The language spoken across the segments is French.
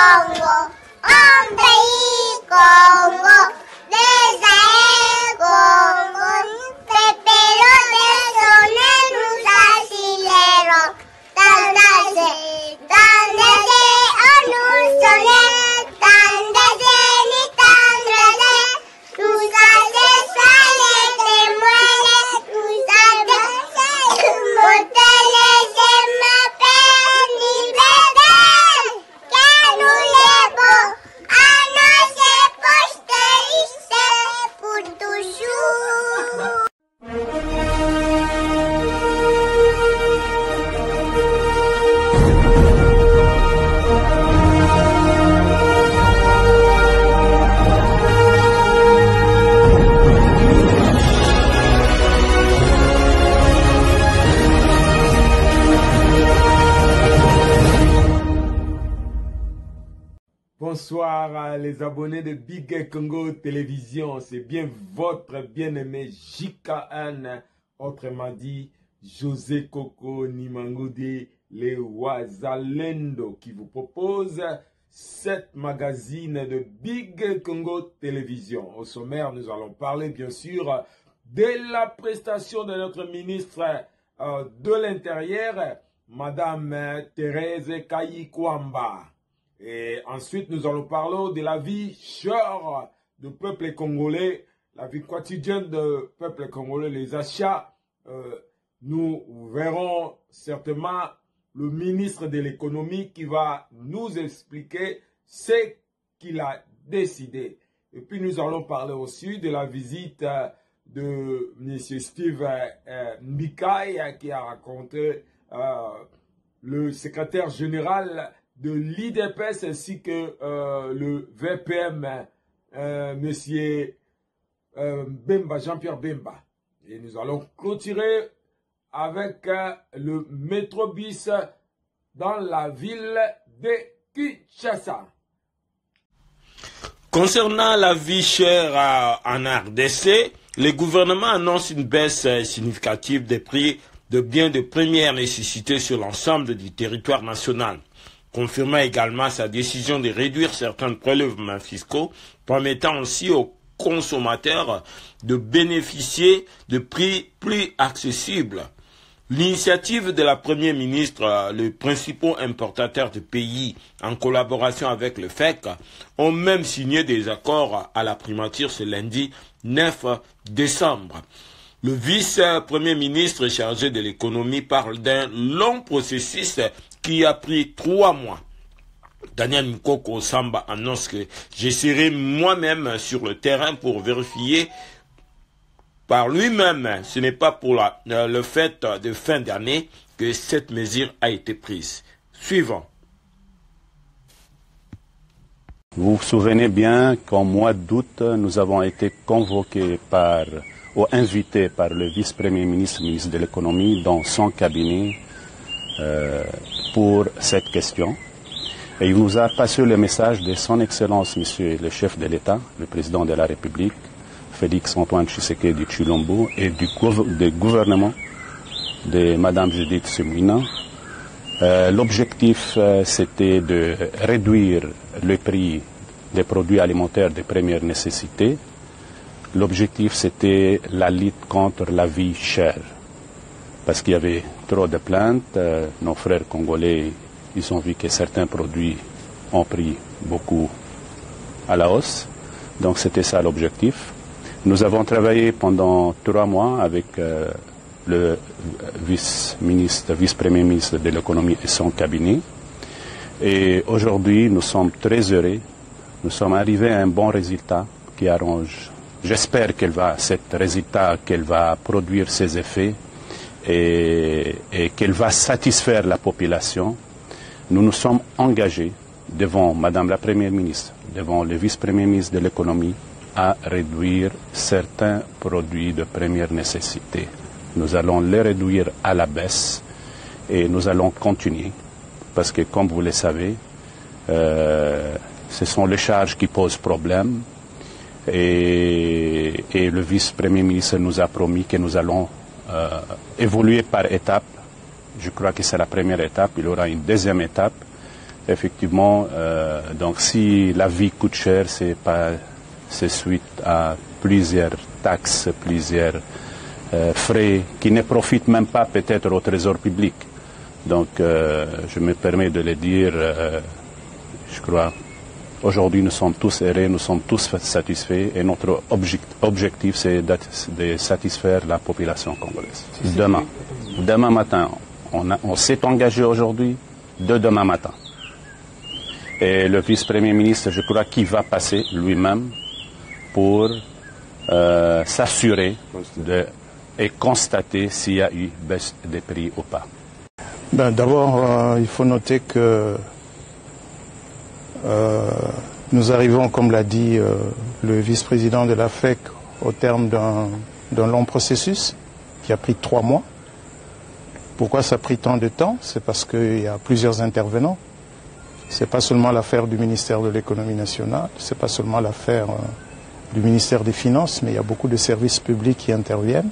Congo, un pays Congo, des Congo, Pepero de Zone nous accélérons, tendez, on nous sonne, tendez, ni tendez, nous allons soyez témoins, nous allons monter les m'appelle ni bébé, que nous les beaux, à nos postérités pour toujours. Bonsoir les abonnés de Big Congo Télévision, c'est bien votre bien-aimé JKN, autrement dit José Coco Nimangudi, les Wazalendo, qui vous propose cette magazine de Big Congo Télévision. Au sommaire, nous allons parler bien sûr de la prestation de notre ministre de l'Intérieur, Madame Thérèse Kayikwamba. Et ensuite, nous allons parler de la vie chère du peuple congolais, la vie quotidienne du peuple congolais, les achats. Nous verrons certainement le ministre de l'économie qui va nous expliquer ce qu'il a décidé. Et puis, nous allons parler aussi de la visite de M. Steve Mbikai qui a raconté le secrétaire général de l'IDPS ainsi que le VPM, monsieur Bemba, Jean-Pierre Bemba. Et nous allons clôturer avec le métrobus dans la ville de Kinshasa. Concernant la vie chère en RDC, le gouvernement annonce une baisse significative des prix de biens de première nécessité sur l'ensemble du territoire national, confirmant également sa décision de réduire certains prélèvements fiscaux, permettant aussi aux consommateurs de bénéficier de prix plus accessibles. L'initiative de la Première ministre, les principaux importateurs de pays, en collaboration avec le FEC, ont même signé des accords à la primature ce lundi 9 décembre. Le vice-premier ministre chargé de l'économie parle d'un long processus qui a pris 3 mois. Daniel Nkoko Samba annonce que je serai moi-même sur le terrain pour vérifier par lui-même. Ce n'est pas pour le fait de fin d'année que cette mesure a été prise. Suivant. Vous vous souvenez bien qu'en mois d'août, nous avons été convoqués ou invités par le vice-premier ministre, ministre de l'économie, dans son cabinet pour cette question. Et il nous a passé le message de son Excellence, Monsieur le chef de l'État, le président de la République, Félix Antoine Tshisekedi Tshilombo, et du gouvernement de Madame Judith Suminwa. L'objectif, c'était de réduire le prix des produits alimentaires de première nécessité. L'objectif, c'était la lutte contre la vie chère. Parce qu'il y avait trop de plaintes, nos frères congolais, ils ont vu que certains produits ont pris beaucoup à la hausse. Donc c'était ça l'objectif. Nous avons travaillé pendant 3 mois avec le vice-premier ministre de l'économie et son cabinet. Et aujourd'hui, nous sommes très heureux. Nous sommes arrivés à un bon résultat qui arrange. J'espère cet résultat, qu'elle va produire ses effets et qu'elle va satisfaire la population. Nous nous sommes engagés devant Madame la Première ministre, devant le vice-premier ministre de l'économie, à réduire certains produits de première nécessité. Nous allons les réduire à la baisse et nous allons continuer parce que, comme vous le savez, ce sont les charges qui posent problème et le vice-premier ministre nous a promis que nous allons évoluer par étapes. Je crois que c'est la première étape, il y aura une deuxième étape effectivement, donc si la vie coûte cher, c'est suite à plusieurs taxes, plusieurs frais qui ne profitent même pas peut-être au trésor public. Donc je me permets de le dire, je crois, aujourd'hui nous sommes tous heureux, nous sommes tous satisfaits et notre objectif c'est de satisfaire la population congolaise. Demain matin, on s'est engagé aujourd'hui de demain matin. Et le vice-premier ministre, je crois qu'il va passer lui-même pour s'assurer et constater s'il y a eu baisse des prix ou pas. D'abord, il faut noter que nous arrivons, comme l'a dit le vice-président de la FEC, au terme d'un long processus qui a pris 3 mois. Pourquoi ça a pris tant de temps? C'est parce qu'il y a plusieurs intervenants. Ce n'est pas seulement l'affaire du ministère de l'économie nationale, ce n'est pas seulement l'affaire du ministère des Finances, mais il y a beaucoup de services publics qui interviennent.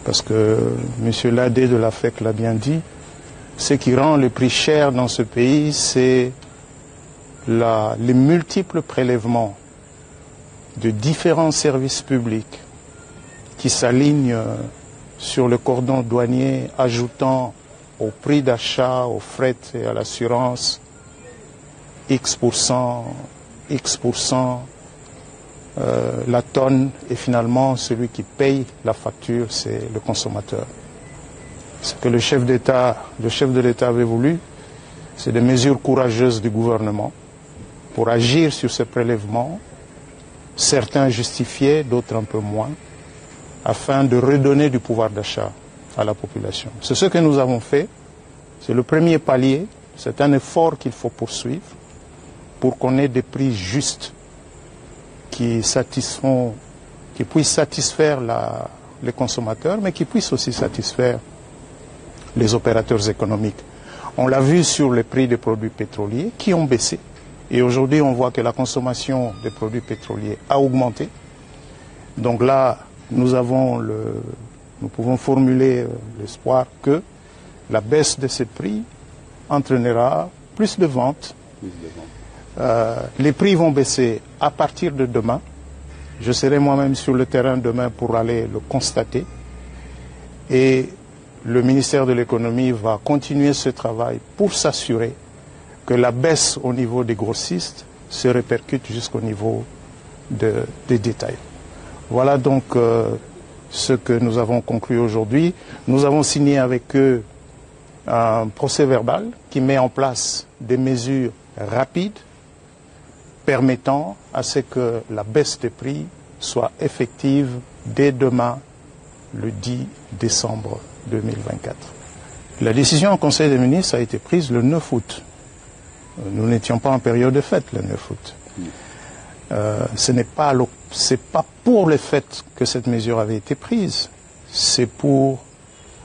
Parce que M. Ladé de la FEC l'a bien dit, ce qui rend le prix cher dans ce pays, c'est les multiples prélèvements de différents services publics qui s'alignent sur le cordon douanier, ajoutant au prix d'achat, au fret et à l'assurance, X%, la tonne, et finalement celui qui paye la facture, c'est le consommateur. Ce que le chef de l'État avait voulu, c'est des mesures courageuses du gouvernement pour agir sur ces prélèvements, certains justifiés, d'autres un peu moins, afin de redonner du pouvoir d'achat à la population. C'est ce que nous avons fait, c'est le premier palier, c'est un effort qu'il faut poursuivre pour qu'on ait des prix justes qui puissent satisfaire les consommateurs, mais qui puissent aussi satisfaire les opérateurs économiques. On l'a vu sur les prix des produits pétroliers qui ont baissé. Et aujourd'hui, on voit que la consommation des produits pétroliers a augmenté. Donc là, nous pouvons formuler l'espoir que la baisse de ces prix entraînera plus de ventes. Les prix vont baisser à partir de demain. Je serai moi-même sur le terrain demain pour aller le constater. Et le ministère de l'économie va continuer ce travail pour s'assurer que la baisse au niveau des grossistes se répercute jusqu'au niveau des détails. Voilà donc ce que nous avons conclu aujourd'hui. Nous avons signé avec eux un procès-verbal qui met en place des mesures rapides permettant à ce que la baisse des prix soit effective dès demain, le 10 décembre 2024. La décision au Conseil des ministres a été prise le 9 août. Nous n'étions pas en période de fête le 9 août. Ce n'est pas pour le fait que cette mesure avait été prise, c'est pour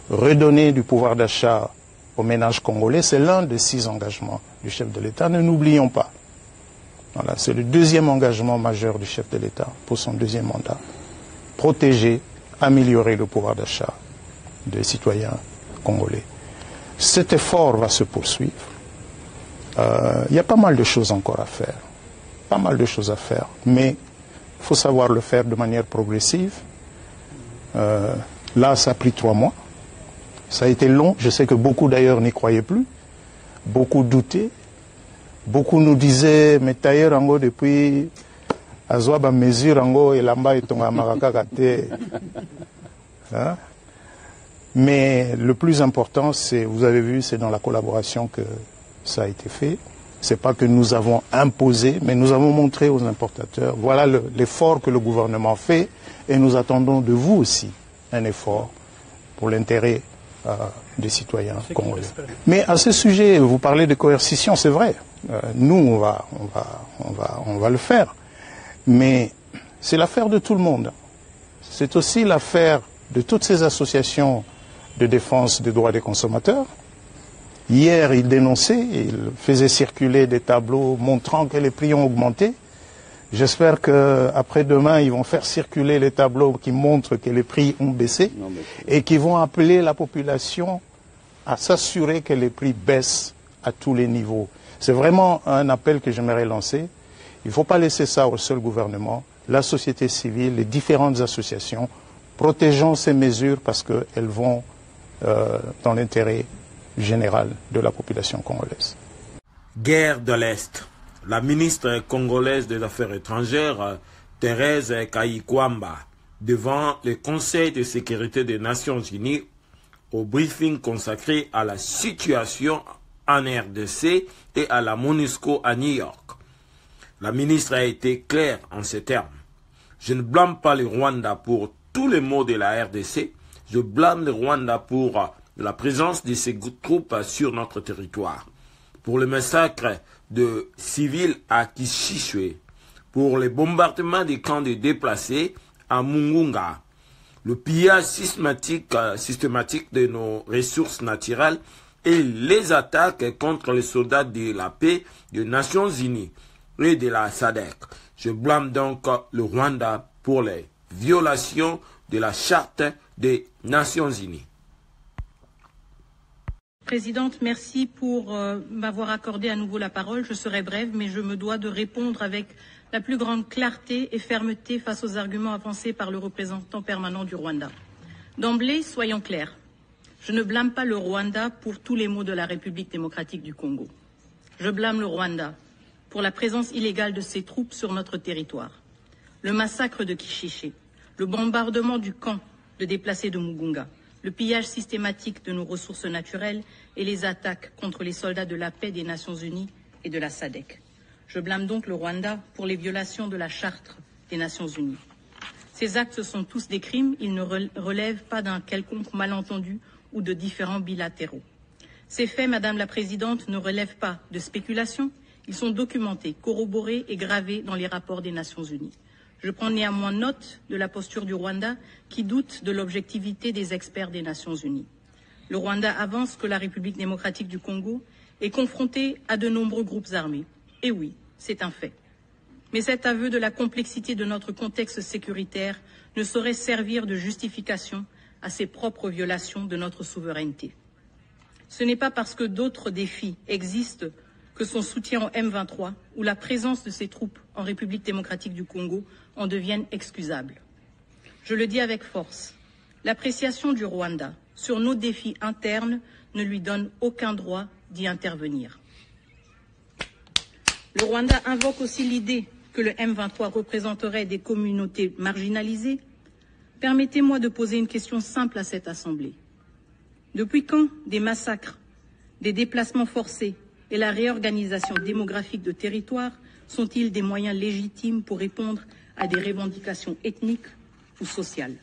redonner du pouvoir d'achat aux ménages congolais. C'est l'un des 6 engagements du chef de l'État, ne l'oublions pas. Voilà, c'est le deuxième engagement majeur du chef de l'État pour son deuxième mandat. Protéger, améliorer le pouvoir d'achat des citoyens congolais. Cet effort va se poursuivre. Il y a pas mal de choses encore à faire. Pas mal de choses à faire. Mais il faut savoir le faire de manière progressive. Là, ça a pris 3 mois. Ça a été long. Je sais que beaucoup d'ailleurs n'y croyaient plus. Beaucoup doutaient. Beaucoup nous disaient, mais tailleur ango depuis Azwaba mesure ango et lamba et tonga marakakate. Mais le plus important, c'est, vous avez vu, c'est dans la collaboration que ça a été fait. C'est pas que nous avons imposé, mais nous avons montré aux importateurs, voilà l'effort que le gouvernement fait, et nous attendons de vous aussi un effort pour l'intérêt des citoyens congolais. Mais à ce sujet, vous parlez de coercition, c'est vrai. Nous, on va le faire. Mais c'est l'affaire de tout le monde. C'est aussi l'affaire de toutes ces associations de défense des droits des consommateurs. Hier, ils dénonçaient, ils faisaient circuler des tableaux montrant que les prix ont augmenté. J'espère qu'après-demain, ils vont faire circuler les tableaux qui montrent que les prix ont baissé et qui vont appeler la population à s'assurer que les prix baissent à tous les niveaux. C'est vraiment un appel que j'aimerais lancer. Il ne faut pas laisser ça au seul gouvernement, la société civile, les différentes associations. Protégeons ces mesures parce qu'elles vont dans l'intérêt général de la population congolaise. Guerre de l'Est. La ministre congolaise des Affaires étrangères, Thérèse Kayikwamba, devant le Conseil de sécurité des Nations Unies, au briefing consacré à la situation en RDC et à la MONUSCO à New York. La ministre a été claire en ces termes. Je ne blâme pas le Rwanda pour tous les maux de la RDC. Je blâme le Rwanda pour la présence de ces troupes sur notre territoire. Pour le massacre de civils à Kishiswe, pour les bombardements des camps de déplacés à Mungunga, le pillage systématique de nos ressources naturelles et les attaques contre les soldats de la paix des Nations Unies et de la SADC. Je blâme donc le Rwanda pour les violations de la Charte des Nations Unies. Présidente, merci pour m'avoir accordé à nouveau la parole. Je serai brève, mais je me dois de répondre avec la plus grande clarté et fermeté face aux arguments avancés par le représentant permanent du Rwanda. D'emblée, soyons clairs. Je ne blâme pas le Rwanda pour tous les maux de la République démocratique du Congo. Je blâme le Rwanda pour la présence illégale de ses troupes sur notre territoire, le massacre de Kishishe, le bombardement du camp de déplacés de Mugunga, le pillage systématique de nos ressources naturelles et les attaques contre les soldats de la paix des Nations Unies et de la SADC. Je blâme donc le Rwanda pour les violations de la Charte des Nations Unies. Ces actes sont tous des crimes, ils ne relèvent pas d'un quelconque malentendu ou de différends bilatéraux. Ces faits, Madame la Présidente, ne relèvent pas de spéculation, ils sont documentés, corroborés et gravés dans les rapports des Nations Unies. Je prends néanmoins note de la posture du Rwanda qui doute de l'objectivité des experts des Nations Unies. Le Rwanda avance que la République démocratique du Congo est confrontée à de nombreux groupes armés. Et oui, c'est un fait. Mais cet aveu de la complexité de notre contexte sécuritaire ne saurait servir de justification à ses propres violations de notre souveraineté. Ce n'est pas parce que d'autres défis existent que son soutien au M23 ou la présence de ses troupes en République démocratique du Congo en deviennent excusables. Je le dis avec force, l'appréciation du Rwanda sur nos défis internes ne lui donne aucun droit d'y intervenir. Le Rwanda invoque aussi l'idée que le M23 représenterait des communautés marginalisées. Permettez-moi de poser une question simple à cette Assemblée. Depuis quand des massacres, des déplacements forcés et la réorganisation démographique de territoires sont-ils des moyens légitimes pour répondre à des revendications ethniques ou sociales?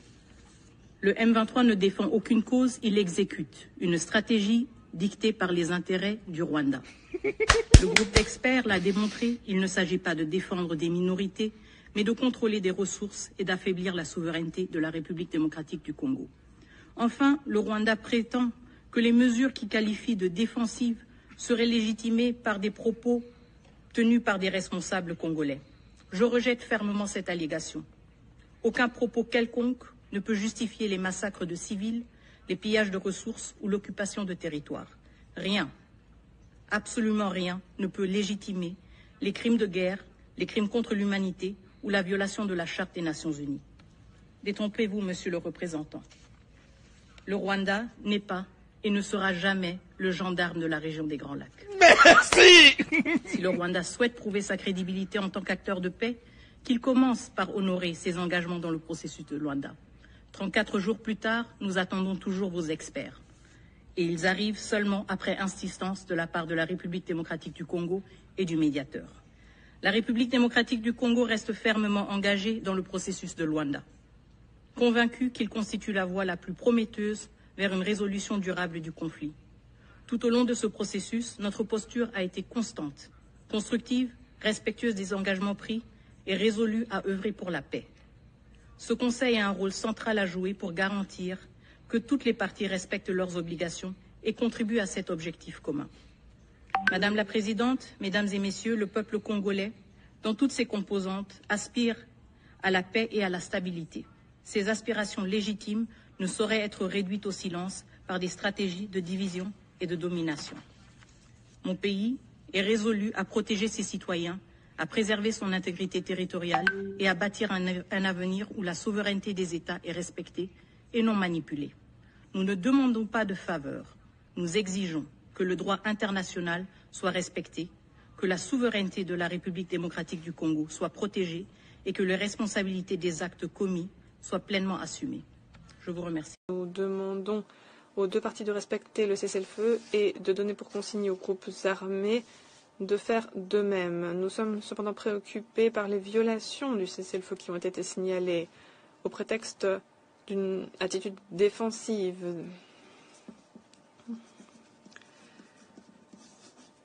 Le M23 ne défend aucune cause, il exécute une stratégie dictée par les intérêts du Rwanda. Le groupe d'experts l'a démontré, il ne s'agit pas de défendre des minorités, mais de contrôler des ressources et d'affaiblir la souveraineté de la République démocratique du Congo. Enfin, le Rwanda prétend que les mesures qu'il qualifie de défensives seraient légitimées par des propos tenus par des responsables congolais. Je rejette fermement cette allégation. Aucun propos quelconque ne peut justifier les massacres de civils, les pillages de ressources ou l'occupation de territoires. Rien, absolument rien, ne peut légitimer les crimes de guerre, les crimes contre l'humanité ou la violation de la Charte des Nations Unies. Détrompez-vous, Monsieur le représentant. Le Rwanda n'est pas et ne sera jamais le gendarme de la région des Grands Lacs. Merci. Si le Rwanda souhaite prouver sa crédibilité en tant qu'acteur de paix, qu'il commence par honorer ses engagements dans le processus de Luanda. 34 jours plus tard, nous attendons toujours vos experts. Et ils arrivent seulement après insistance de la part de la République démocratique du Congo et du médiateur. La République démocratique du Congo reste fermement engagée dans le processus de Luanda, convaincue qu'il constitue la voie la plus prometteuse vers une résolution durable du conflit. Tout au long de ce processus, notre posture a été constante, constructive, respectueuse des engagements pris et résolue à œuvrer pour la paix. Ce Conseil a un rôle central à jouer pour garantir que toutes les parties respectent leurs obligations et contribuent à cet objectif commun. Madame la Présidente, Mesdames et Messieurs, le peuple congolais, dans toutes ses composantes, aspire à la paix et à la stabilité. Ces aspirations légitimes ne sauraient être réduites au silence par des stratégies de division et de domination. Mon pays est résolu à protéger ses citoyens, à préserver son intégrité territoriale et à bâtir un avenir où la souveraineté des États est respectée et non manipulée. Nous ne demandons pas de faveur. Nous exigeons que le droit international soit respecté, que la souveraineté de la République démocratique du Congo soit protégée et que les responsabilités des actes commis soient pleinement assumées. Je vous remercie. Nous demandons aux deux parties de respecter le cessez-le-feu et de donner pour consigne aux groupes armés de faire de même. Nous sommes cependant préoccupés par les violations du cessez-le-feu qui ont été signalées au prétexte d'une attitude défensive.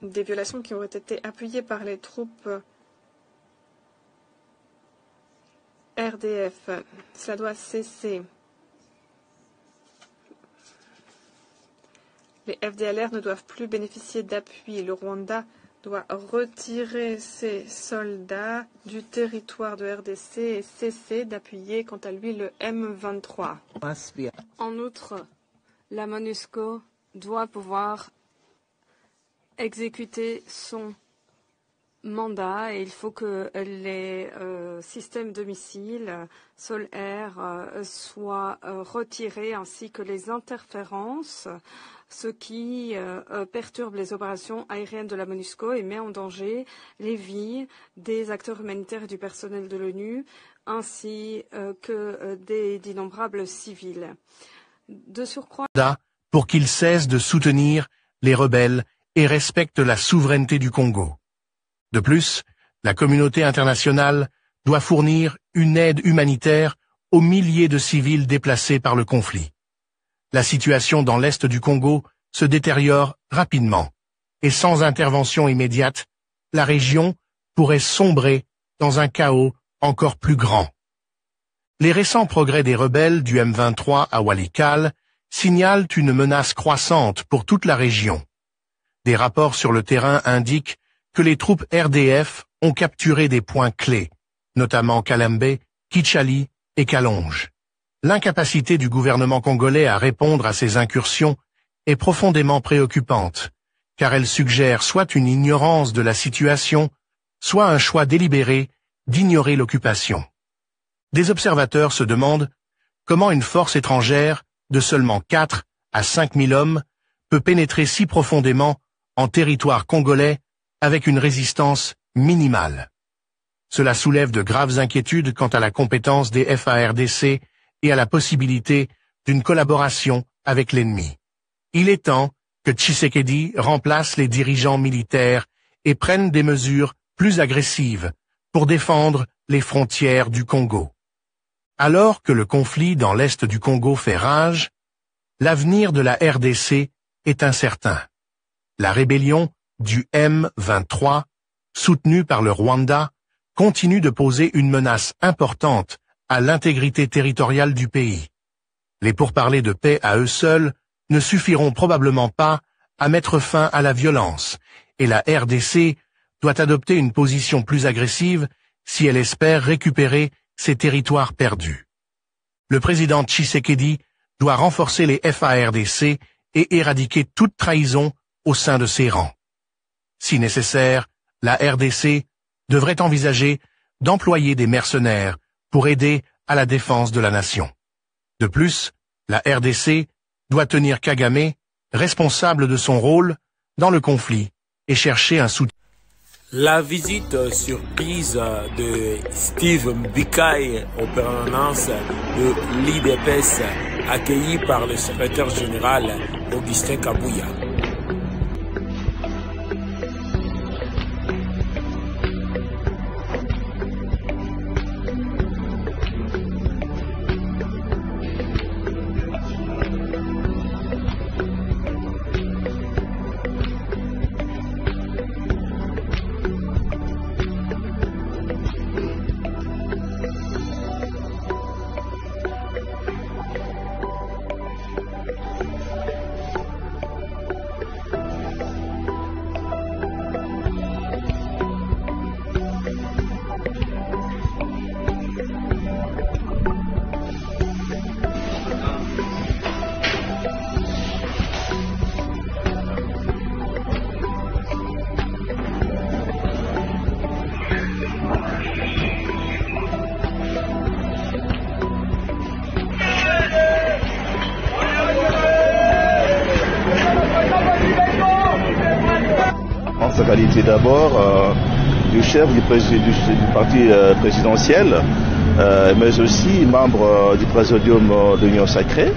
Des violations qui ont été appuyées par les troupes RDF. Cela doit cesser. Les FDLR ne doivent plus bénéficier d'appui. Le Rwanda doit retirer ses soldats du territoire de RDC et cesser d'appuyer quant à lui le M23. En outre, la MONUSCO doit pouvoir exécuter son mandat et il faut que les systèmes de missiles sol-air soient retirés ainsi que les interférences, ce qui perturbe les opérations aériennes de la MONUSCO et met en danger les vies des acteurs humanitaires et du personnel de l'ONU, ainsi que d'innombrables civils. De surcroît, pour qu'ils cessent de soutenir les rebelles et respectent la souveraineté du Congo. De plus, la communauté internationale doit fournir une aide humanitaire aux milliers de civils déplacés par le conflit. La situation dans l'est du Congo se détériore rapidement, et sans intervention immédiate, la région pourrait sombrer dans un chaos encore plus grand. Les récents progrès des rebelles du M23 à Walikale signalent une menace croissante pour toute la région. Des rapports sur le terrain indiquent que les troupes RDF ont capturé des points clés, notamment Kalembe, Kichali et Kalonge. L'incapacité du gouvernement congolais à répondre à ces incursions est profondément préoccupante, car elle suggère soit une ignorance de la situation, soit un choix délibéré d'ignorer l'occupation. Des observateurs se demandent comment une force étrangère de seulement 4 à 5 000 hommes peut pénétrer si profondément en territoire congolais avec une résistance minimale. Cela soulève de graves inquiétudes quant à la compétence des FARDC et à la possibilité d'une collaboration avec l'ennemi. Il est temps que Tshisekedi remplace les dirigeants militaires et prenne des mesures plus agressives pour défendre les frontières du Congo. Alors que le conflit dans l'est du Congo fait rage, l'avenir de la RDC est incertain. La rébellion du M23, soutenue par le Rwanda, continue de poser une menace importante à l'intégrité territoriale du pays. Les pourparlers de paix à eux seuls ne suffiront probablement pas à mettre fin à la violence, et la RDC doit adopter une position plus agressive si elle espère récupérer ses territoires perdus. Le président Tshisekedi doit renforcer les FARDC et éradiquer toute trahison au sein de ses rangs. Si nécessaire, la RDC devrait envisager d'employer des mercenaires pour aider à la défense de la nation. De plus, la RDC doit tenir Kagame responsable de son rôle dans le conflit et chercher un soutien. La visite surprise de Steve Mbikai aux permanences de l'IDPS, accueilli par le secrétaire général Augustin Kabouya. sa qualité d'abord du chef du parti présidentiel, mais aussi membre du présidium de l'Union Sacrée.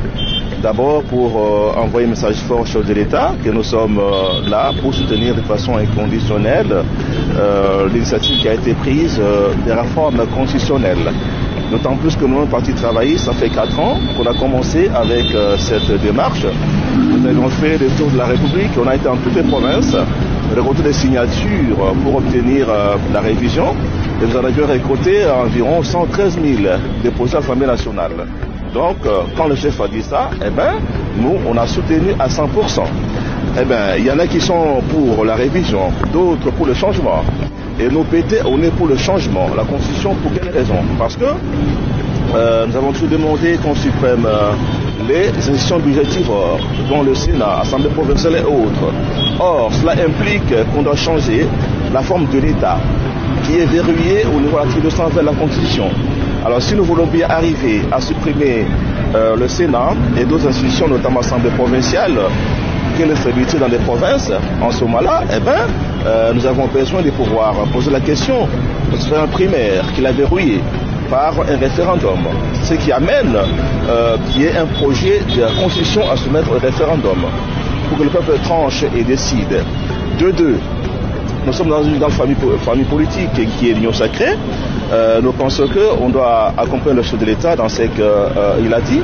D'abord pour envoyer un message fort au chef de l'État que nous sommes là pour soutenir de façon inconditionnelle l'initiative qui a été prise des réformes constitutionnelles. D'autant plus que nous, le Parti travailliste, ça fait 4 ans qu'on a commencé avec cette démarche. Nous avons fait le tour de la République, on a été en toutes les provinces, récolté des signatures pour obtenir la révision. Et nous en avions récolté environ 113 000 déposés à l'Assemblée nationale. Donc, quand le chef a dit ça, eh ben, nous, on a soutenu à 100%. Eh ben, il y en a qui sont pour la révision, d'autres pour le changement. Et nous, PT, on est pour le changement. La Constitution, pour quelle raison? Parce que nous avons toujours demandé qu'on supprime les institutions budgétives, dont le Sénat, Assemblée provinciale et autres. Or, cela implique qu'on doit changer la forme de l'État, qui est verrouillée au niveau de l'article 220 de la Constitution. Alors, si nous voulons bien arriver à supprimer le Sénat et d'autres institutions, notamment l'Assemblée provinciale, quelle est la stabilité dans les provinces, en ce moment-là, eh ben, nous avons besoin de pouvoir poser la question au citoyen primaire qui l'a verrouillé par un référendum. Ce qui amène qu'il y ait un projet de constitution à soumettre au référendum pour que le peuple tranche et décide. De deux, nous sommes dans une grande famille politique qui est l'Union Sacrée. Nous pensons qu'on doit accompagner le chef de l'État dans ce qu'il a dit.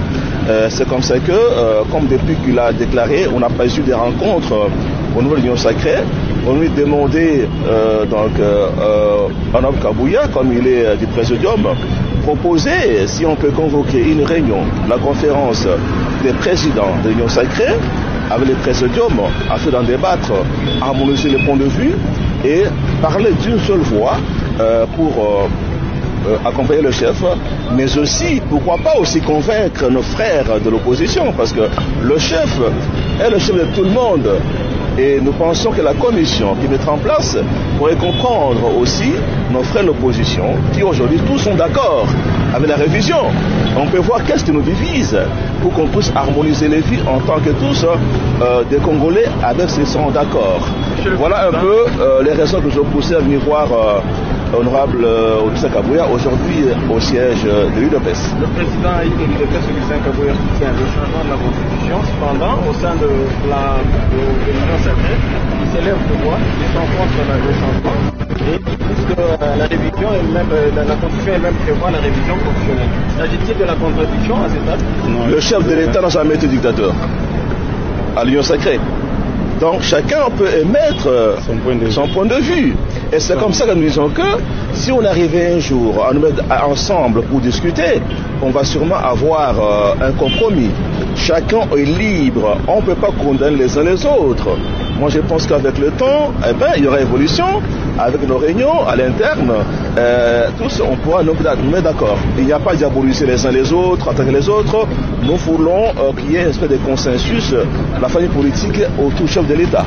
C'est comme ça que, comme depuis qu'il a déclaré, on n'a pas eu des rencontres au niveau de l'Union Sacrée. On lui demandait Honorable Kabouya, comme il est du présidium, proposer si on peut convoquer une réunion, la conférence des présidents de l'Union Sacrée, avec les présidiums, afin d'en débattre, harmoniser les points de vue et parler d'une seule voix pour accompagner le chef, mais aussi, pourquoi pas aussi convaincre nos frères de l'opposition, parce que le chef est le chef de tout le monde. Et nous pensons que la commission qui mettra en place pourrait comprendre aussi nos frères de l'opposition, qui aujourd'hui tous sont d'accord avec la révision. On peut voir qu'est-ce qui nous divise pour qu'on puisse harmoniser les vies en tant que tous des Congolais avec ceux qui sont d'accord. Voilà un peu les raisons que je poussais à venir voir Honorable Augustin Kabouya aujourd'hui au siège de l'UDPS. Le président de l'UDPS, Augustin Kabouya, soutient le changement de la Constitution. Cependant, au sein de l'Union Sacrée, il s'élève de voix, ils sont contre le changement. Et puisque la révision elle-même, la Constitution elle-même prévoit la révision constitutionnelle. S'agit-il de la contradiction à cet stade? Le chef de l'État n'a jamais été dictateur à l'Union Sacrée. Donc chacun peut émettre son point de vue. Et c'est comme ça que nous disons que si on arrivait un jour à nous mettre ensemble pour discuter, on va sûrement avoir un compromis. Chacun est libre, on ne peut pas condamner les uns les autres. Moi je pense qu'avec le temps, eh ben, il y aura évolution. Avec nos réunions à l'interne, tous on pourra nous mettre d'accord. Il n'y a pas à diaboliser les uns les autres, attaquer les autres. Nous voulons qu'il y ait une espèce de consensus de la famille politique autour du chef de l'État.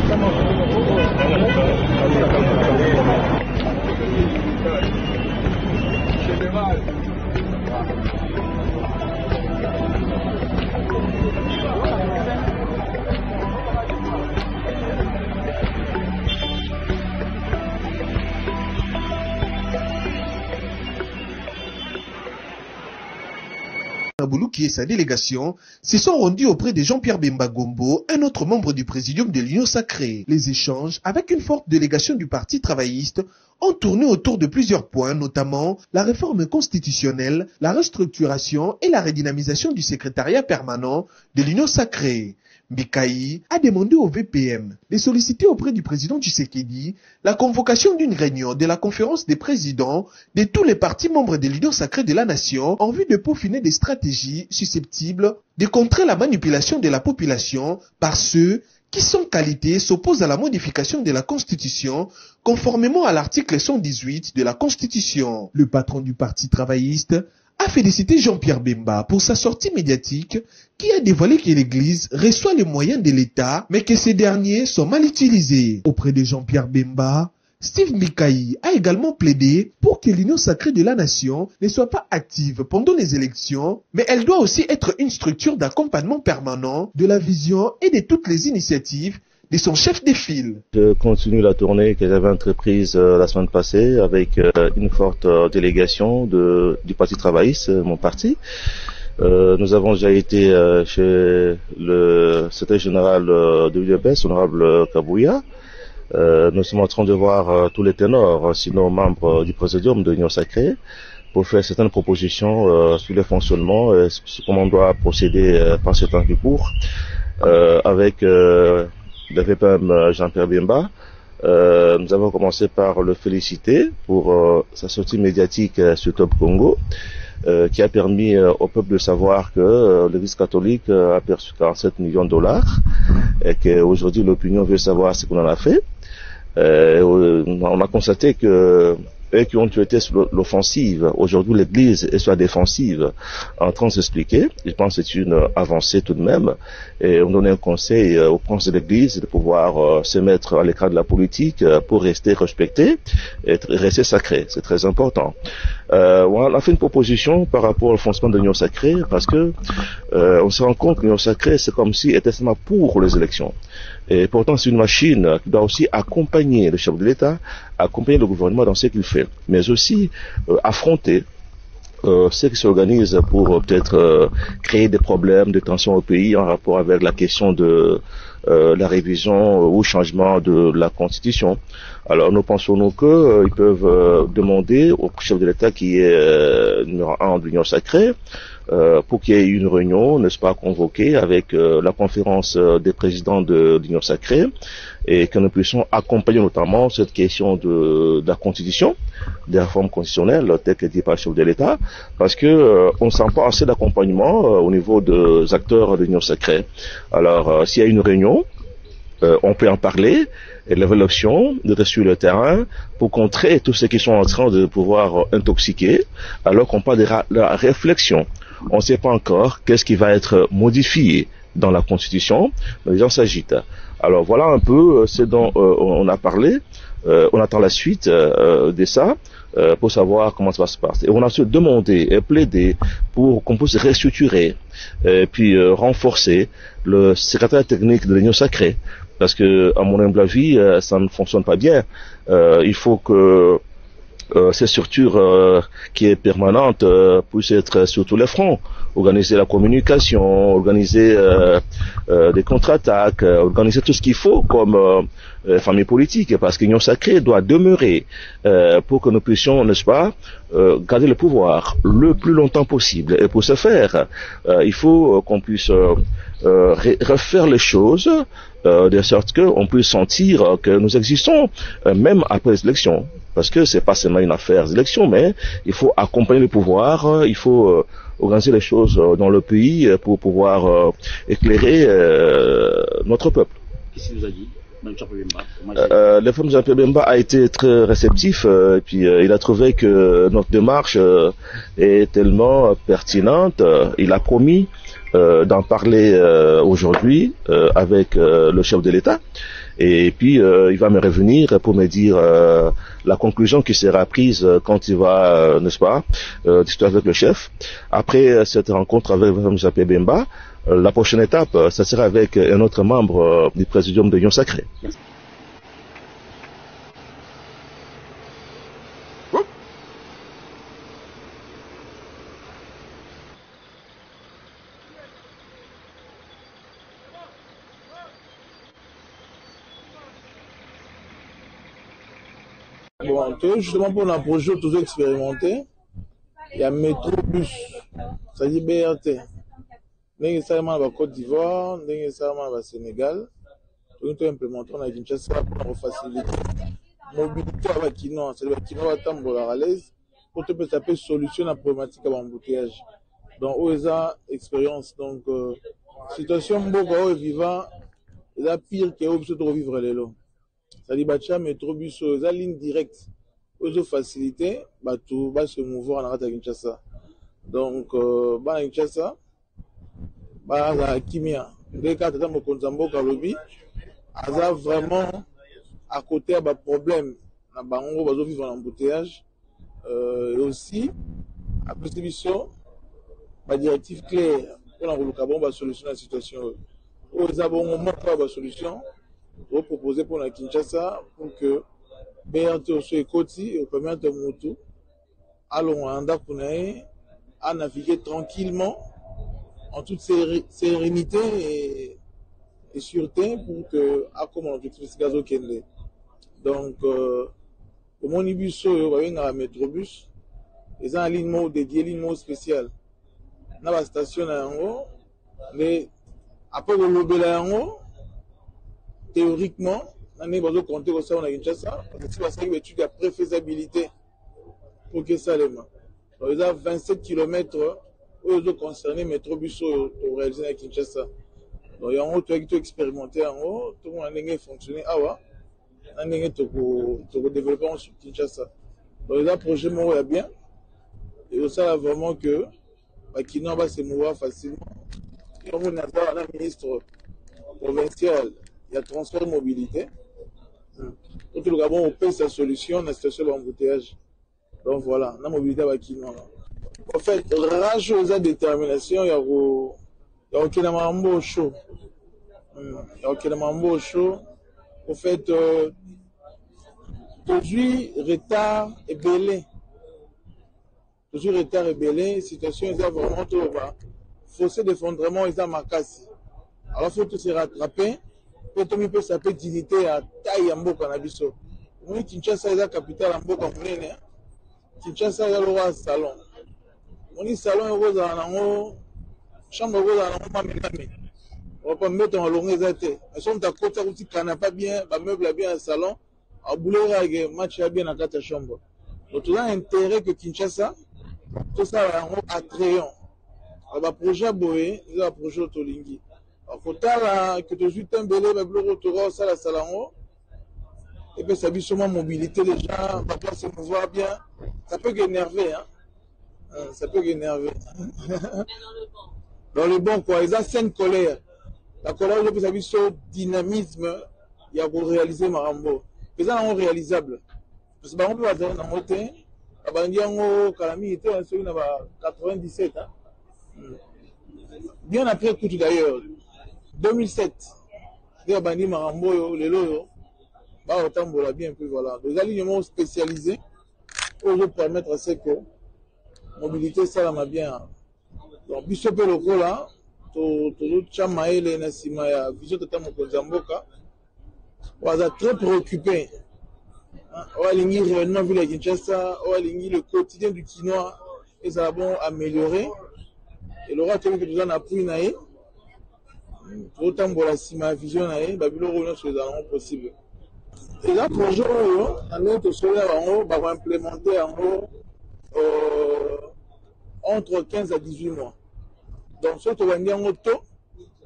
Naboulou, qui est sa délégation, se sont rendus auprès de Jean-Pierre Bemba Gombo, un autre membre du présidium de l'Union Sacrée. Les échanges avec une forte délégation du Parti travailliste ont tourné autour de plusieurs points, notamment la réforme constitutionnelle, la restructuration et la redynamisation du secrétariat permanent de l'Union Sacrée. Mbikaï a demandé au VPM de solliciter auprès du président Tshisekedi la convocation d'une réunion de la conférence des présidents de tous les partis membres de l'Union Sacrée de la Nation en vue de peaufiner des stratégies susceptibles de contrer la manipulation de la population par ceux qui, sans qualité, s'opposent à la modification de la Constitution conformément à l'article 118 de la Constitution. Le patron du Parti travailliste a félicité Jean-Pierre Bemba pour sa sortie médiatique qui a dévoilé que l'Église reçoit les moyens de l'État mais que ces derniers sont mal utilisés. Auprès de Jean-Pierre Bemba, Steve Mbikaï a également plaidé pour que l'Union Sacrée de la Nation ne soit pas active pendant les élections, mais elle doit aussi être une structure d'accompagnement permanent de la vision et de toutes les initiatives de son chef de file. Je continue la tournée que j'avais entreprise la semaine passée avec une forte délégation du Parti travailliste, mon parti. Nous avons déjà été chez le secrétaire général de l'UDPS, honorable Kabouya. Nous sommes en train de voir tous les ténors, sinon membres du présidium de l'Union Sacrée, pour faire certaines propositions sur le fonctionnement, sur comment on doit procéder par ce temps qui court, avec le VPM Jean-Pierre Bemba. Nous avons commencé par le féliciter pour sa sortie médiatique sur Top Congo, qui a permis au peuple de savoir que l'Église catholique a perçu 47 millions de dollars et qu'aujourd'hui l'opinion veut savoir ce qu'on en a fait. On a constaté que eux qui ont été sur l'offensive, aujourd'hui l'Église est sur la défensive, en train de s'expliquer. Je pense que c'est une avancée tout de même. Et on donne un conseil aux princes de l'Église de pouvoir se mettre à l'écart de la politique pour rester respecté et rester sacré. C'est très important. On a fait une proposition par rapport au fonctionnement de l'Union Sacrée parce que on se rend compte que l'Union Sacrée, c'est comme si elle était seulement pour les élections. Et pourtant, c'est une machine qui doit aussi accompagner le chef de l'État, accompagner le gouvernement dans ce qu'il fait, mais aussi affronter ceux qui s'organisent pour peut-être créer des problèmes, des tensions au pays en rapport avec la question de la révision ou changement de la Constitution. Alors nous pensons nous qu'ils peuvent demander au chef de l'État qui est numéro 1 de l'Union Sacrée pour qu'il y ait une réunion, n'est-ce pas, convoquée avec la conférence des présidents de l'Union Sacrée et que nous puissions accompagner notamment cette question de la Constitution, des réformes constitutionnelles telles que dit par le chef de l'État, parce que on ne sent pas assez d'accompagnement au niveau des acteurs de l'Union Sacrée. Alors s'il y a une réunion, on peut en parler, et l'évolution de sur le terrain pour contrer tous ceux qui sont en train de pouvoir intoxiquer, alors qu'on parle de la réflexion. On ne sait pas encore qu'est-ce qui va être modifié dans la Constitution, mais les gens s'agitent. Alors voilà un peu ce dont on a parlé. On attend la suite de ça pour savoir comment ça va se passer. Et on a se demandé et plaidé pour qu'on puisse restructurer et puis renforcer le secrétaire technique de l'Union Sacrée. Parce que, à mon humble avis, ça ne fonctionne pas bien. Il faut que cette structure qui est permanente puisse être sur tous les fronts. Organiser la communication, organiser des contre-attaques, organiser tout ce qu'il faut comme famille politique, parce que l'Union Sacrée doit demeurer pour que nous puissions, n'est-ce pas, garder le pouvoir le plus longtemps possible. Et pour ce faire, il faut qu'on puisse refaire les choses de sorte qu'on puisse sentir que nous existons même après les élections. Parce que c'est pas seulement une affaire d'élection, mais il faut accompagner le pouvoir, il faut organiser les choses dans le pays pour pouvoir éclairer notre peuple. Qu'est-ce qu'il vous a dit? Le frère Jean-Pierre Bemba a été très réceptif et puis il a trouvé que notre démarche est tellement pertinente. Il a promis d'en parler aujourd'hui avec le chef de l'État et puis il va me revenir pour me dire la conclusion qui sera prise quand il va, n'est-ce pas, discuter avec le chef. Après cette rencontre avec Jean-Pierre Bemba, la prochaine étape, ça sera avec un autre membre du présidium de l'Union Sacrée. Bon, justement pour un projet toujours expérimenté, il y a Métrobus, ça dit BRT. Ndenge salement ba Côte d'Ivoire, ndenge salement ba Sénégal, tout implémenté on a Kinshasa pour faciliter mobilité à Bakino, c'est le Bakino va tambola à l'aise pour te peut taper solution à problématique à l'embouteillage. Donc OESA expérience donc situation mboka vivant la pire que au de revivre les lots. Ça dit bacha Métrobus OESA ligne directe aux faciliter ba tout ba se mouvoir en rata Kinshasa. Donc ba Kinshasa la Kimia, dès que tu as mon Kalobi, a vraiment à côté à problème, à Bango, va vivre en embouteillage, et aussi, à distribution, ma directive claire, pour la solution à la situation. Aux abonnements, pas la solution, proposer pour la Kinshasa pour que BRT soit écouté et permettre de Moutou à Luanda à naviguer tranquillement en toute sérénité et sûreté pour que à comme l'objectif de gazo kende. Donc pour mon bus un métrobus ils ont un ligne dédié ligne spéciale dans la station mais après le lobela théoriquement on est besoin de compter au sein de Kinshasa parce que c'est une étude de préfaisabilité pour que ça les mains. Donc ils ont 27 km où ils ont concerné métrobus pour réaliser à Kinshasa. Donc il y a un autre qui a expérimenté en haut, tout le monde a fonctionné à Wa, on a développé en Kinshasa. Donc il y a un projet qui est bien et aussi vraiment que Kino va se mouvoir facilement. Comme on a un ministre provincial, il y a transfert de mobilité. Pour tout le Gabon, on paie sa solution dans la situation d'embouteillage. Donc voilà, la mobilité à Kino. En fait, rare chose à détermination, il y a aucun mambo chaud. Il y a aucun mambo chaud. En fait, toujours retard et belé. Toujours retard et belé. Situation, ils ont vraiment tout bas. Fossé d'effondrement, ils ont marqué. Alors, il faut tout se rattraper. Peut-être peut s'appeler dignité à taille en boca nabiso. Oui, Kinshasa est la capitale en boca mounene. Kinshasa est le roi salon. On dit salon est rose en haut, chambre rose en haut, mamie. On va pas mettre en longueur zate. Elles sont à côté, où tu canapé bien, bah meuble bien un salon, à bouler avec match bien dans quatre chambres. Donc tout ça intérêt que Kinshasa, tout ça en haut attrayant. Alors projet boé, ils ont un projet autolingi. Alors côté là que tu suis un belé, bah bleu retour ça la salon. Et puis ça dit sûrement mobilité les gens, va pas se mouvoir bien. Ça peut énerver, hein. Ça peut énerver. Dans le bon, quoi. Ils ont une colère. La colère, ils ont ce dynamisme. Il y a pour réaliser Marambo. Ils ont réalisable. Parce que on peut dire dans le côté, Abandiango, Calamité, on a 97. Bien après coup d'ailleurs. 2007. Il y a Bandi Marambo, les loyaux. Bah, autant voilà bien, puis voilà. Des alignements spécialisés pour permettre à ce que mobilité ça va bien. Donc bisope loko là to chamaele na sima ya vision tata mokonzi mboka waza très préoccupé. Oalingi réunion ville de Kinshasa, oalingi le quotidien du Kinois et ça va bon améliorer. Et l'aura tenu que nous en appui naé. Autant pour la sima vision naé, babilo réunion sur les allons possible. Et là projet en autre solaire en haut va implémenter en haut entre 15 à 18 mois. Donc, ce qu'on va dire en auto,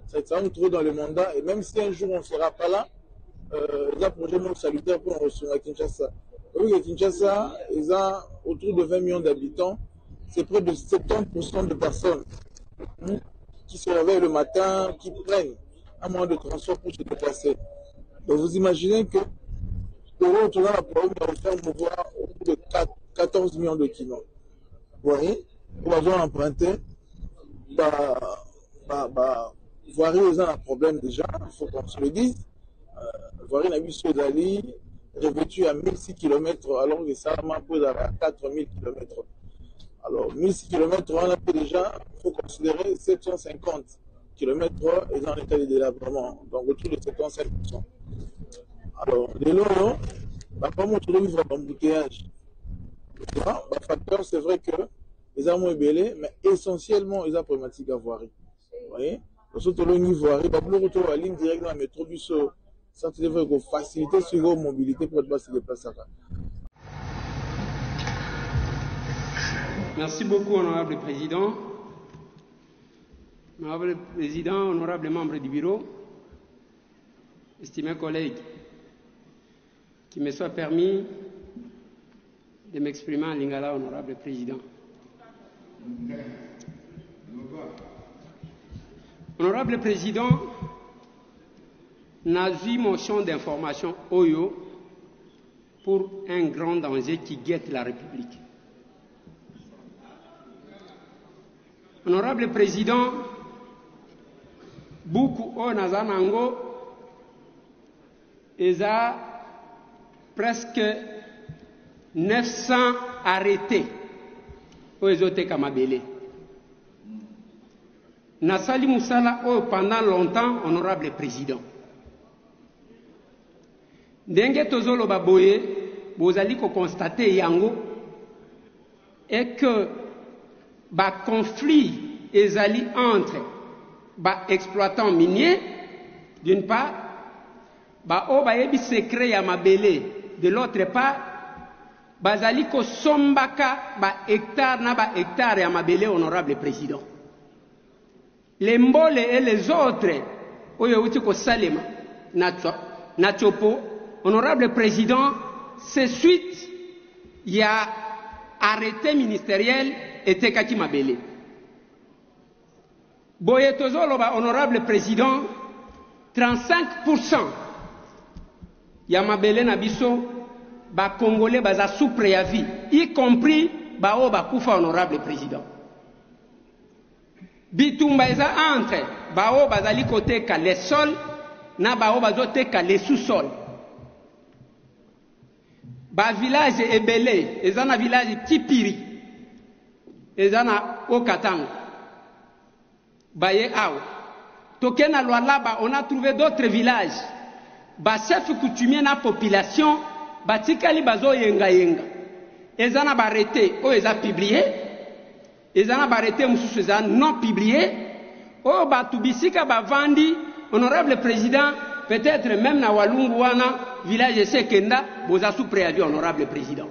ça va nous trouver dans le mandat. Et même si un jour on ne sera pas là, il y a un projet salutaire pour recevoir à Kinshasa. Oui, à Kinshasa, ils ont autour de 20 millions d'habitants. C'est près de 70% de personnes qui se réveillent le matin, qui prennent un moyen de transport pour se déplacer. Donc, vous imaginez que pour retourner à la problème, on va faire mouvoir autour de 14 millions de kilomètres. Vous voyez? Pour avoir emprunté, Voirie, ils ont un problème déjà, il faut qu'on se le dise. Voirie n'a vu Sodali revêtu à 1006 km, alors que ça pose à 4000 km. Alors, 1006 km, on a déjà, il faut considérer 750 km, ils ont un état de délabrement, donc autour de 75%. Alors, les lots, comment on trouve vivre en embouteillage? Le facteur, c'est vrai que les armes sont belées, mais essentiellement, ils ont problématique à Voirie. Vous voyez? Surtout le niveau Voirie, le retour à la ligne directe dans le métrobus, ça devrait faciliter sur la mobilité pour être se déplacer. Merci beaucoup, honorable président. Honorable président, honorable membre du bureau, estimés collègues, qu'il me soit permis de m'exprimer en lingala, honorable président. Honorable président, n'a vu motion d'information OYO pour un grand danger qui guette la République. Honorable président, beaucoup o nazanango ils ont presque 900 arrêtés au Ezote Kamabele. Nasali Moussala, pendant longtemps, honorable président. Ndenge tozolo baboye, bozali ko constater yango, et que ba conflit ezali entre ba exploitants miniers, d'une part, ba o ba yebi secret ya mabele, de l'autre part, bazali ko sombaka ba hectare na ba hectare ya mabele, honorable président. Les Mbole et les autres, oyo uti ko salema, na chopo, honorable président, c'est suite, il y a arrêté ministériel et tekaki mabele. Boye tozolo ba honorable président, 35% ya mabele na biso ba congolais baza sous préavis, y compris ba o ba kufa honorable président. Bitumba eza entre ba o bazali côté ka les sols na ba o bazote ka les sous-sols. Ba village ebele eza na village Tipiri eza na Okatanga baye awa tokena Lualaba on a trouvé d'autres villages ba chef coutumier na population batikali bazo yenga yenga eza na barrêté o eza publié eza na barrêté mususu eza non publié o batubisika bavandi honorable président peut-être même na Walungu wana village Sekenda boza sous préavis honorable président.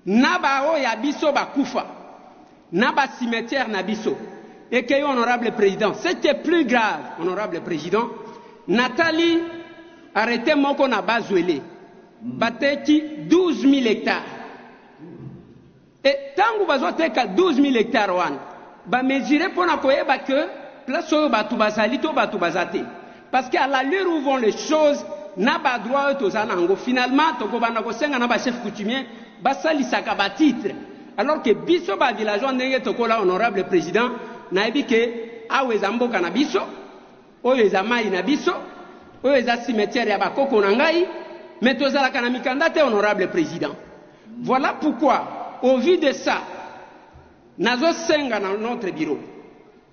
Naba o ya biso bakufa naba cimetière na biso et que honorable président c'était plus grave honorable président Nathalie arrêté moko na Bazwele bateki 12 000 hectares et tangu bazoteka 12 000 hectares wana ba mesurer pona koyeba que place oyo batu bazali to batu bazate parce qu'à l'allure où vont les choses n'a pas droit aux finalement toko bana ko senga na ba chef coutumier basali saka ba titre alors que biso ba villageois ndenge toko la honorable président na yebi ke aweza mboka na biso oyo eza mai na biso oyo eza cimetière ya bakoko na ngai mais tozala kana mikanda te honorable président. Voilà pourquoi au vu de ça nazo senga dans notre bureau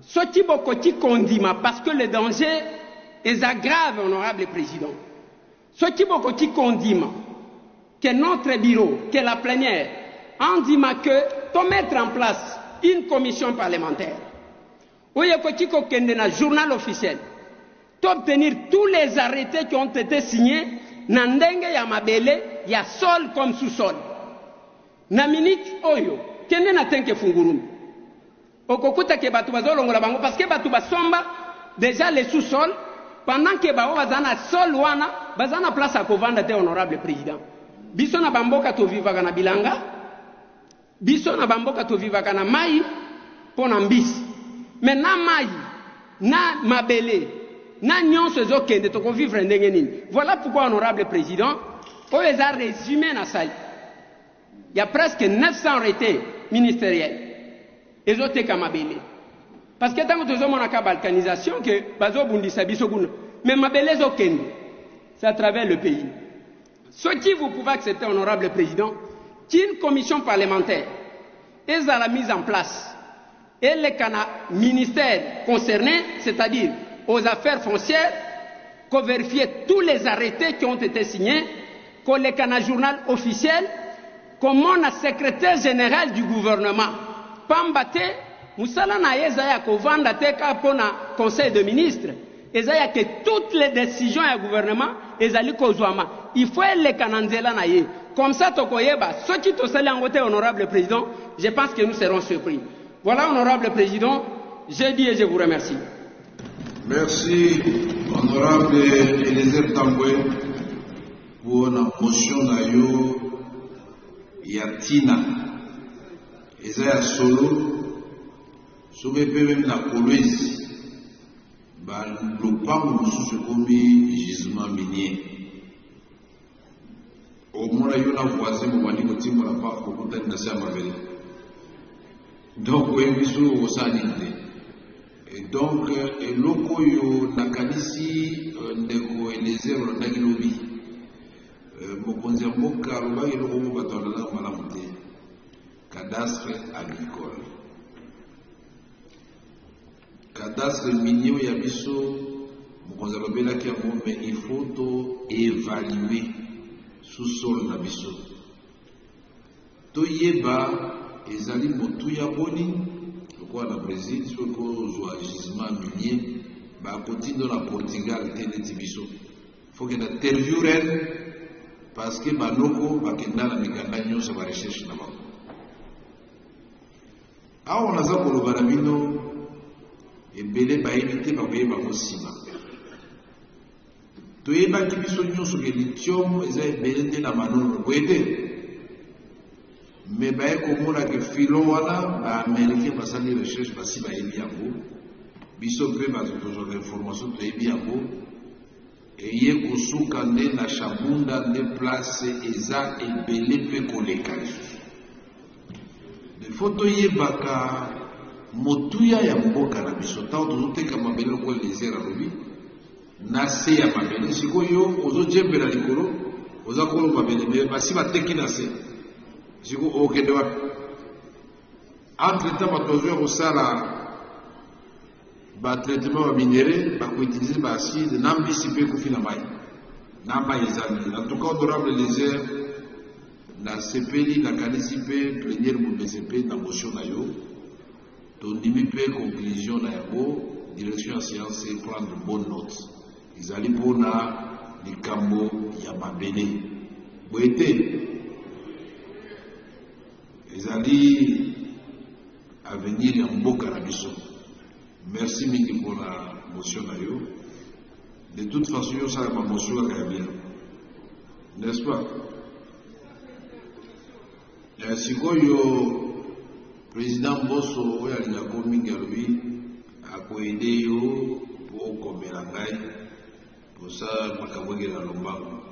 soti bokoti kondima parce que le danger est grave honorable président. Ce qui beaucoup condiment que notre bureau, que la plénière, en dit que pour mettre en place une commission parlementaire, où il y a un journal officiel, d'obtenir tous les arrêtés qui ont été signés, Nandenge ya mabele, ya sol comme sous-sol. Na minute oyo, kende na tenke fungurumi. Okokuta ke batu bazolongola bango parce que batu basomba déjà les sous-sols. Pendant que bao bazana sol wana bazana place à kovanda te honorable président. Biso na bamboka to vivaka na bilanga. Biso na bamboka to vivaka na mai pona mbisi. Mais na mai na mabele na nyonso ezokende to ko vivre ndenge nini. Voilà pourquoi honorable président o les a résumé na sali. Il y a presque 900 arrêtés ministériels. Ezoteka mabele. Parce que tant que nous avons une balkanisation, que bazo bundisa biso kuna, mais mabele zokende, c'est à travers le pays. Ce qui vous pouvez accepter, honorable président, qu'une commission parlementaire est à la mise en place et les ministères concernés, c'est-à-dire aux affaires foncières, qu'on vérifie tous les arrêtés qui ont été signés, qu'on les canal journal officiel, comment le secrétaire général du gouvernement, Pambate, Moussala na yezaya kovanda teka pona conseil de ministres, ezaya que toutes les décisions du gouvernement ezali kozwama. Il faut les kananzela na ye. Comme ça tokoyeba, ceux qui tosali en côté honorable président, je pense que nous serons surpris. Voilà honorable président, j'ai dit et je vous remercie. Merci honorable Eliezer Tambwe pour la motion na yo yatina. Ezaya solo soki mpe meme na kolwezi lopango mosusu ekomi gisement minier omona yo na voisin mobandi kotimbola pa kokutani na se ya mabele donc oyebi biso osala nini te donc eloko oyo nakanisi ndeko Eliezer Olandaki lobi mokonzi ya mboka alobaki eloko oyo bato balala malamu te cadastre agricole cadastre minier ya biso mokonzi alobelaki yango mais il faut to évaluer sous-sol na biso toyeba ezali motuya boni lokola na Brésil soki kozwa gisement minier bakotindo na Portugal te neti biso foke na interview ren parce que banoko bakenda na mikanda nyonso ba recherche na bango awa naza koloba na bino ebele bayebi te bakoyeba bango nsima toyebaki biso nyonso ke lithium eza ebele te na manono boye te mais baye komona ke filon wana baaméricain basali recherche basi bayebi yango biso mpe bato tozwaka information toyebi yango eye kosuka nde na Shabunda nde place eza ebele mpe koleka lisusu defo toyebaka motuya ya mboka na biso ntango tozoteka mabele lokola Eliezer alobi na se ya mabele sikoyo ozojembela likolo oza kolo mabele me basi bateki na se siko okende wapi entre temps bato bazwi kosala batraitement baminere bakoutilize baaside na mbisi mpe ekufi na mai na mai ezali en tout cas honorable Eliezer nasepeli nakanisi mpe plénière mobese mpe na motion na yo tondimi mpe conclusion na yango direction ya science prendre bonne note ezali mpona likambo ya mabele boye te ezali avenir ya mboka na biso. Merci mingi pour la motion na yo. De toute façon yo sala ma motion kaka bien, n'est-ce pas? Sikoyo président Boso oyo alingako mingi alobi akoede yo po komela ngai posa makambo ekela lombango